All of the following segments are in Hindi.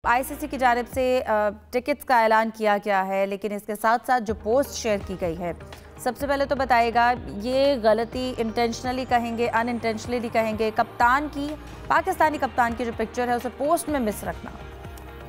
आईसीसी की जानिब से टिकट्स का ऐलान किया गया है, लेकिन इसके साथ साथ जो पोस्ट शेयर की गई है, सबसे पहले तो बताइएगा ये गलती इंटेंशनली कहेंगे, अनइंटेंशनली कहेंगे, कप्तान की, पाकिस्तानी कप्तान की जो पिक्चर है उसे पोस्ट में मिस रखना?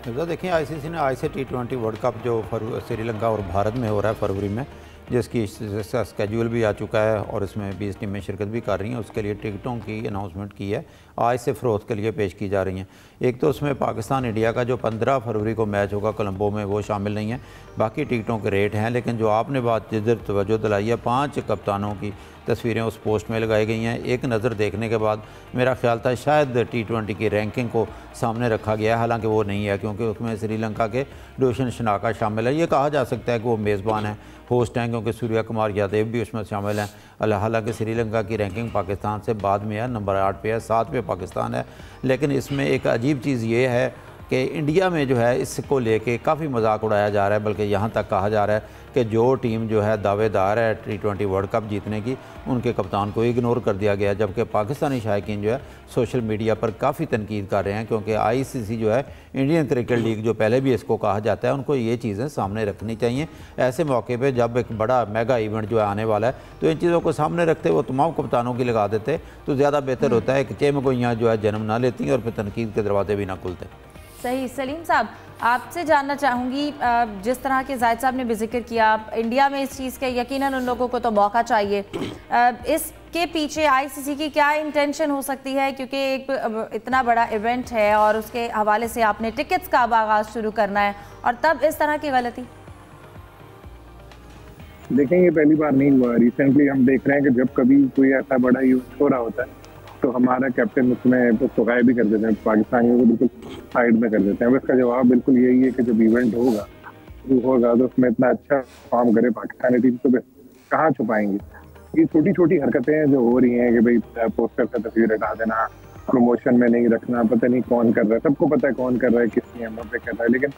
तो देखिए आईसीसी ने आज से T20 वर्ल्ड कप जो श्रीलंका और भारत में हो रहा है फरवरी में, जिसका स्केड्यूल भी आ चुका है और इसमें 20 टीमें शिरकत भी कर रही हैं, उसके लिए टिकटों की अनाउंसमेंट की है, आज से फ़रोख्त के लिए पेश की जा रही हैं। एक तो उसमें पाकिस्तान इंडिया का जो 15 फरवरी को मैच होगा कोलंबो में, वो शामिल नहीं है। बाकी टिकटों के रेट हैं, लेकिन जो आपने बात जिधर तवज्जो दिलाई है, 5 कप्तानों की तस्वीरें उस पोस्ट में लगाई गई हैं। एक नज़र देखने के बाद मेरा ख्याल था शायद T20 की रैंकिंग को सामने रखा गया है, हालांकि वो नहीं है, क्योंकि उसमें श्रीलंका के डोशन शनाका शामिल है। ये कहा जा सकता है कि वो मेज़बान है, होस्ट हैं, क्योंकि सूर्या कुमार यादव भी उसमें शामिल हैं। हालांकि श्रीलंका की रैंकिंग पाकिस्तान से बाद में है, नंबर 8 पे है, 7 पे पाकिस्तान है। लेकिन इसमें एक अजीब चीज़ ये है कि इंडिया में जो है इसको लेके काफ़ी मजाक उड़ाया जा रहा है, बल्कि यहाँ तक कहा जा रहा है कि जो टीम जो है दावेदार है T20 वर्ल्ड कप जीतने की, उनके कप्तान को इग्नोर कर दिया गया। जबकि पाकिस्तानी शायकीन जो है सोशल मीडिया पर काफ़ी तनकीद कर रहे हैं, क्योंकि आईसीसी जो है इंडियन क्रिकेट लीग, जो पहले भी इसको कहा जाता है, उनको ये चीज़ें सामने रखनी चाहिए। ऐसे मौके पर जब एक बड़ा मेगा इवेंट जो है आने वाला है, तो इन चीज़ों को सामने रखते वो तमाम कप्तानों की लगा देते तो ज़्यादा बेहतर होता है कि चेमगोइयाँ जो है जन्म ना लेती और फिर तनकीद के दरवाजे भी ना खुलते। सही। सलीम साहब, आपसे जानना चाहूँगी, जिस तरह के जायद साहब ने भी जिक्र किया, इंडिया में इस चीज़ के यकीनन उन लोगों को तो मौका चाहिए, इसके पीछे आईसीसी की क्या इंटेंशन हो सकती है? क्योंकि एक इतना बड़ा इवेंट है और उसके हवाले से आपने टिकट्स का अब आगाज़ शुरू करना है और तब इस तरह की गलती। देखें, ये पहली बार नहीं हुआ। रिसेंटली हम देख रहे हैं कि जब कभी कोई ऐसा बड़ा इवेंट हो रहा होता है तो हमारा कैप्टन उसमें तो गायब भी कर देते हैं, पाकिस्तानियों को बिल्कुल साइड में कर देते हैं। इसका जवाब बिल्कुल यही है कि जब इवेंट होगा तो उसमें इतना अच्छा परफॉर्म करे पाकिस्तानी टीम, तो कहाँ छुपाएंगे। ये छोटी छोटी हरकतें जो हो रही हैं कि भाई पोस्टर से तस्वीर हटा देना, प्रमोशन में नहीं रखना, पता नहीं कौन कर रहा है, सबको पता है कौन कर रहा है, किस नियमों पे कर रहा है, लेकिन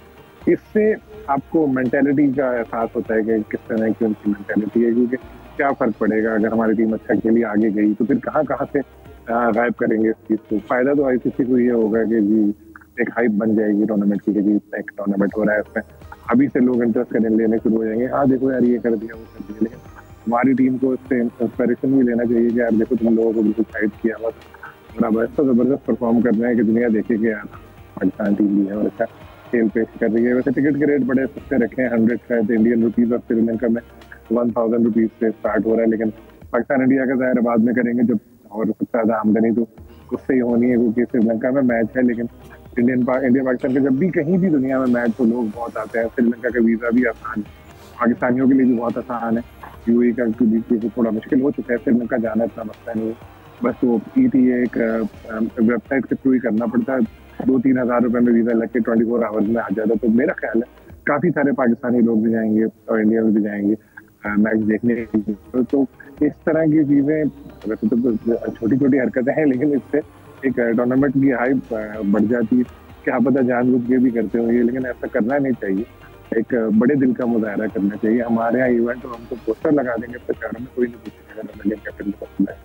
इससे आपको मेंटेलिटी का एहसास होता है कि किस तरह की उनकी मेंटेलिटी है। क्योंकि क्या फर्क पड़ेगा अगर हमारी टीम अच्छा खेली आगे गई तो फिर कहाँ से गायब करेंगे इस चीज को। फायदा तो आईसीसी को ये होगा कि जी एक हाइप बन जाएगी टूर्नामेंट की, कि एक टूर्नामेंट हो रहा है, उसमें अभी से लोग इंटरेस्ट करने लेने शुरू हो जाएंगे। हाँ देखो यार, ये कर दिया, वो कर दिया, लेकिन हमारी टीम को इससे इंस्पिरेशन भी लेना चाहिए कि यार देखो तुम लोगों को बिल्कुल साइड किया, बस बराबर तो जबरदस्त परफॉर्म कर रहे हैं कि दुनिया देखे कि यार पाकिस्तान टीम भी है और अच्छा खेल पेश कर रही है। वैसे टिकट के रेट बड़े सस्ते रखे हैं, 100 शायद इंडियन रुपीज़, और श्रीलंका में 1000 रुपीज़ से स्टार्ट हो रहा है। लेकिन पाकिस्तान इंडिया का ज़ाहिर बाद में करेंगे जब, और सबसे ज़्यादा आमदनी तो उससे ही होनी है, क्योंकि श्रीलंका में मैच है। लेकिन इंडिया पाकिस्तान का जब भी कहीं भी दुनिया में मैच तो लोग बहुत आते हैं। श्रीलंका का वीज़ा भी आसान है, पाकिस्तानियों के लिए भी बहुत आसान है। यूएई का भी थोड़ा मुश्किल हो चुका है, श्रीलंका जाना इतना मसला नहीं है, बस वो एक वेबसाइट के थ्रू ही करना पड़ता है। 2-3 हज़ार रुपये में वीज़ा लग के 24 आवर्स में आ जाता है। तो मेरा ख्याल है काफ़ी सारे पाकिस्तानी लोग भी जाएंगे और इंडिया में भी जाएंगे मैच देखने के लिए। तो इस तरह की चीज़ें, वैसे तो छोटी छोटी हरकतें हैं, लेकिन इससे एक टूर्नामेंट की हाइप बढ़ जाती है। क्या पता जानबूझ के भी करते होंगे, लेकिन ऐसा करना नहीं चाहिए। एक बड़े दिल का मुजाहरा करना चाहिए। हमारे यहाँ इवेंट, तो हम तो पोस्टर लगा देंगे प्रचार में, कोई नहीं पूछेगा।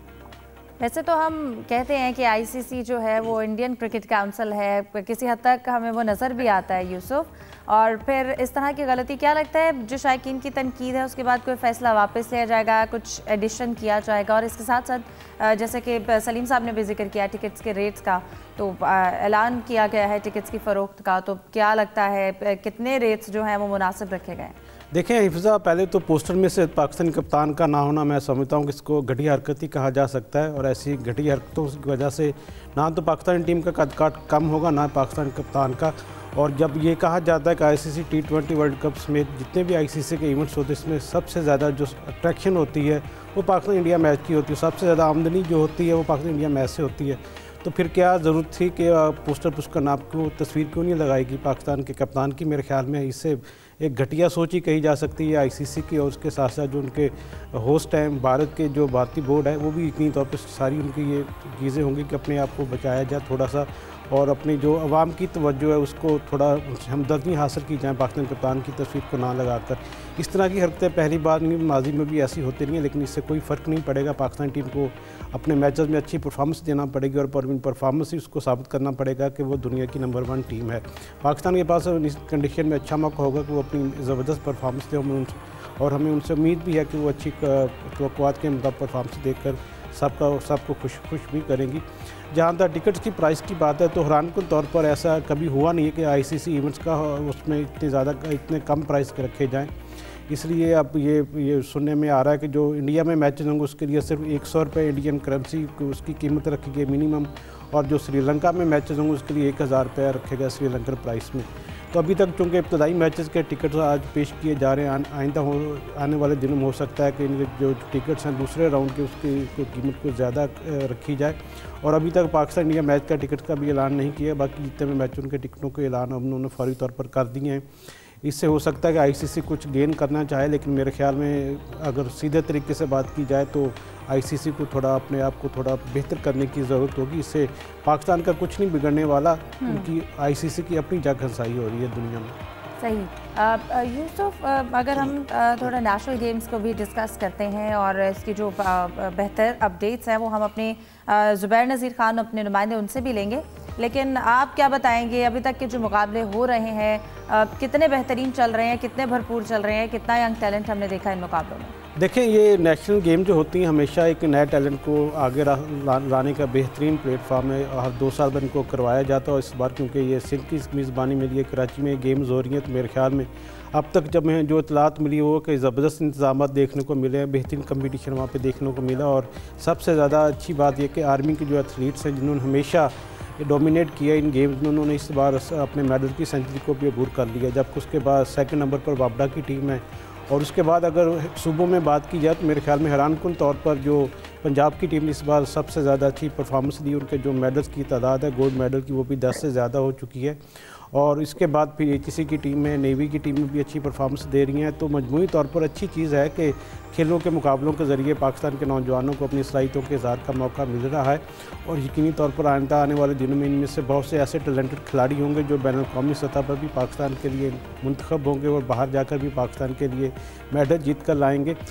वैसे तो हम कहते हैं कि आईसीसी जो है वो इंडियन क्रिकेट काउंसिल है, किसी हद तक हमें वो नज़र भी आता है यूसुफ, और फिर इस तरह की गलती, क्या लगता है जो शायकीन की तनकीद है उसके बाद कोई फ़ैसला वापस लिया जाएगा, कुछ एडिशन किया जाएगा? और इसके साथ साथ जैसे कि सलीम साहब ने भी जिक्र किया टिकट्स के रेट्स का, तो ऐलान किया गया है टिकट्स की फ़रोख्त का, तो क्या लगता है कितने रेट्स जो हैं वो मुनासिब रखे गए? देखें हिफ्ज़ा, पहले तो पोस्टर में से पाकिस्तानी कप्तान का ना होना, मैं समझता हूँ कि इसको घटिया हरकत ही कहा जा सकता है। और ऐसी घटिया हरकतों की वजह से ना तो पाकिस्तानी टीम का कद काट कम होगा, ना पाकिस्तानी कप्तान का। और जब ये कहा जाता है कि आईसीसी T20 वर्ल्ड कप्स में जितने भी आईसीसी के इवेंट्स होते हैं, इसमें सबसे ज़्यादा जो अट्रैक्शन होती है वो पाकिस्तान इंडिया मैच की होती है, सबसे ज़्यादा आमदनी जो होती है वो पाकिस्तान इंडिया मैच से होती है। तो फिर क्या ज़रूरत थी कि पोस्टर पर उसका नाम क्यों, तस्वीर क्यों नहीं लगाएगी पाकिस्तान के कप्तान की? मेरे ख्याल में इससे एक घटिया सोच ही कही जा सकती है आईसीसी की, और उसके साथ साथ जो उनके होस्ट हैं भारत के, जो भारतीय बोर्ड है, वो भी यकीनी तौर पर सारी उनकी ये चीज़ें होंगी कि अपने आप को बचाया जाए थोड़ा सा, और अपनी जो अवाम की तवज्जो है उसको थोड़ा हमदर्दी हासिल की जाए, पाकिस्तान कप्तान की तस्वीर को ना लगाकर। इस तरह की हरकतें पहली बार नहीं, माजी में भी ऐसी होती रही हैं, लेकिन इससे कोई फ़र्क नहीं पड़ेगा। पाकिस्तान टीम को अपने मैचेस में अच्छी परफॉर्मेंस देना पड़ेगी और परफॉर्मेंस ही उसको साबित करना पड़ेगा कि वो दुनिया की नंबर 1 टीम है। पाकिस्तान के पास इस कंडीशन में अच्छा मौका होगा कि वो अपनी ज़बरदस्त परफॉर्मेंस दे, और हमें उनसे उम्मीद भी है कि वो अच्छी तवक्कुआत के मुताबिक परफॉर्मेंस देकर सबको खुश भी करेंगी। जहाँ तक टिकट्स की प्राइस की बात है तो हैरानकुन तौर पर ऐसा कभी हुआ नहीं है कि आईसीसी इवेंट्स का उसमें इतने कम प्राइस के रखे जाएं। इसलिए अब ये सुनने में आ रहा है कि जो इंडिया में मैचेस होंगे उसके लिए सिर्फ 100 रुपये इंडियन करेंसी उसकी कीमत रखी गई मिनिमम, और जो श्रीलंका में मैचेस होंगे उसके लिए 1000 रुपये रखे गए श्रीलंकन प्राइस में। तो अभी तक चूँकि इब्तदाई मैचेस के टिकट्स आज पेश किए जा रहे हैं, आइंदा आने वाले दिनों में हो सकता है कि इनके जो टिकट्स हैं दूसरे राउंड के उसकी कीमत को ज़्यादा रखी जाए। और अभी तक पाकिस्तान इंडिया मैच का टिकट का भी ऐलान नहीं किया, बाकी जितने भी मैच उनके टिकटों के ऐलान उन्होंने फौरी तौर पर कर दिए हैं। इससे हो सकता है कि आईसीसी कुछ गेन करना चाहे, लेकिन मेरे ख्याल में अगर सीधे तरीके से बात की जाए तो आईसीसी को थोड़ा अपने आप को थोड़ा बेहतर करने की ज़रूरत होगी। इससे पाकिस्तान का कुछ नहीं बिगड़ने वाला, उनकी आईसीसी की अपनी जागहसाई हो रही है दुनिया में। सही। यूसुफ, अगर हम थोड़ा नेशनल गेम्स को भी डिस्कस करते हैं और इसकी जो बेहतर अपडेट्स हैं वो हम अपने ज़ुबैर नज़ीर खान अपने नुमाइंदे उनसे भी लेंगे, लेकिन आप क्या बताएंगे अभी तक के जो मुकाबले हो रहे हैं कितने बेहतरीन चल रहे हैं, कितने भरपूर चल रहे हैं, कितना यंग टैलेंट हमने देखा इन मुकाबलों में? देखें, ये नेशनल गेम जो होती हैं हमेशा एक नए टैलेंट को आगे लाने का बेहतरीन प्लेटफार्म है। हर 2 साल बाद इनको करवाया जाता है, और इस बार क्योंकि ये सिंध की मेज़बानी में लिए कराची में गेम्स हो रही हैं, तो मेरे ख्याल में अब तक जब हमें जो इतलात मिली वो कि ज़बरदस्त इंतजाम देखने को मिले हैं, बेहतरीन कंपटीशन वहाँ पे देखने को मिला। और सबसे ज़्यादा अच्छी बात यह कि आर्मी के जो एथलीट्स हैं जिन्होंने हमेशा डोमिनेट किया इन गेम्स में, उन्होंने इस बार अपने मेडल की सेंचुरी को भी अबूर कर लिया, जबकि उसके बाद 2nd नंबर पर वापडा की टीम है। और उसके बाद अगर सूबों में बात की जाए तो मेरे ख्याल में हैरानकुन तौर पर जो पंजाब की टीम ने इस बार सबसे ज़्यादा अच्छी परफॉर्मेंस दी, उनके जो मेडल्स की तादाद है गोल्ड मेडल की वो भी 10 से ज़्यादा हो चुकी है। और इसके बाद फिर किसी की टीम में, नेवी की टीम में भी अच्छी परफॉर्मेंस दे रही हैं। तो मजमूई तौर पर अच्छी चीज़ है कि खेलों के मुकाबलों के ज़रिए पाकिस्तान के नौजवानों को अपनी सलाहियतों के इज़हार का मौका मिल रहा है, और यकीनी तौर पर आइंदा आने वाले दिनों में इनमें से बहुत से ऐसे टैलेंटेड खिलाड़ी होंगे जो बैनुल-अक़वामी सतह पर भी पाकिस्तान के लिए मुंतखब होंगे और बाहर जाकर भी पाकिस्तान के लिए मेडल जीत कर लाएंगे।